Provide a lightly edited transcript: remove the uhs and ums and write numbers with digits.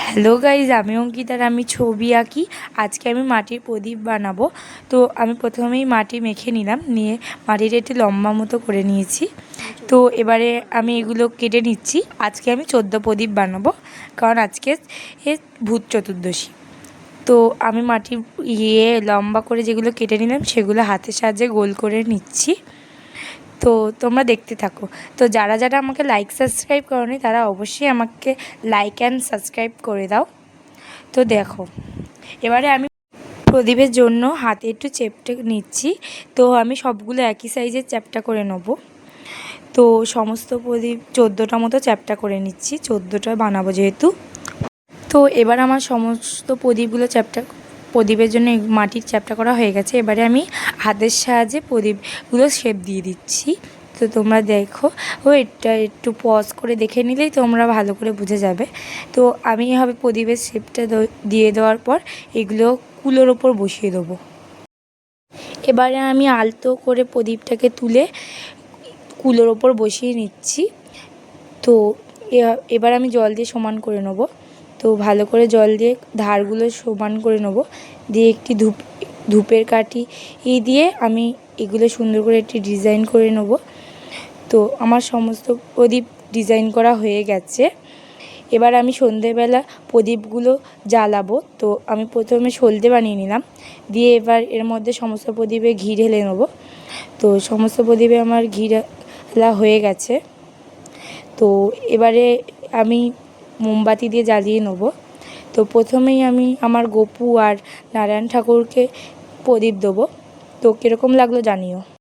Hello guys, আমি অঙ্কিতার আমি ছবি আঁকি। আজকে আমি মাটির প্রদীপ বানাবো। তো আমি প্রথমেই মাটি মেখে নিলাম, নিয়ে মাটিটা একটু লম্বা মতো করে নিয়েছি। তো এবারে আমি এগুলো কেটে নিচ্ছি। আজকে আমি 14 প্রদীপ বানাবো, কারণ আজকে ভূত চতুর্দশী। তো আমি মাটি লম্বা করে যেগুলো কেটে নিলাম সেগুলো হাতের সাহায্যে গোল করে নিচ্ছি। তো তোমরা দেখতে থাকো। তো যারা যারা আমাকে লাইক সাবস্ক্রাইব করোনি তারা অবশ্যই আমাকে লাইক অ্যান্ড সাবস্ক্রাইব করে দাও। তো দেখো, এবারে আমি প্রদীপের জন্য হাতে একটু চেপটে নিচ্ছি। তো আমি সবগুলো একই সাইজের চ্যাপ্টা করে নেব। তো সমস্ত প্রদীপ 14টা মতো চ্যাপ্টা করে নিচ্ছি, 14টা বানাবো যেহেতু। তো এবার আমার সমস্ত প্রদীপগুলো প্রদীপের জন্য মাটির চ্যাপ্টা করা হয়ে গেছে। এবারে আমি হাতের সাহায্যে প্রদীপগুলো শেপ দিয়ে দিচ্ছি। তো তোমরা দেখো, এটা একটু পজ করে দেখে নিলেই তোমরা ভালো করে বুঝে যাবে। তো আমি এভাবে প্রদীপের শেপটা দিয়ে দেওয়ার পর এগুলো কুলোর ওপর বসিয়ে দেবো। এবারে আমি আলতো করে প্রদীপটাকে তুলে কুলোর ওপর বসিয়ে নিচ্ছি। তো এবার আমি জল দিয়ে সমান করে নেব। তো ভালো করে জল দিয়ে ধারগুলো সমান করে নেব, দিয়ে একটি ধূপের কাঠি দিয়ে আমি এগুলো সুন্দর করে একটি ডিজাইন করে নেব। তো আমার সমস্ত প্রদীপ ডিজাইন করা হয়ে গেছে। এবার আমি সন্ধেবেলা প্রদীপগুলো জ্বালাবো। তো আমি প্রথমে সলতে বানিয়ে নিলাম, দিয়ে এবার এর মধ্যে সমস্ত প্রদীপে ঘি ঢেলে নেব। তো সমস্ত প্রদীপে আমার ঘি ঢালা হয়ে গেছে। তো এবারে আমি মোমবাতি দিয়ে জ্বালিয়ে নেব। তো প্রথমেই আমি আমার গোপু আর নারায়ণ ঠাকুরকে প্রদীপ দেবো। তো কীরকম লাগলো জানিও।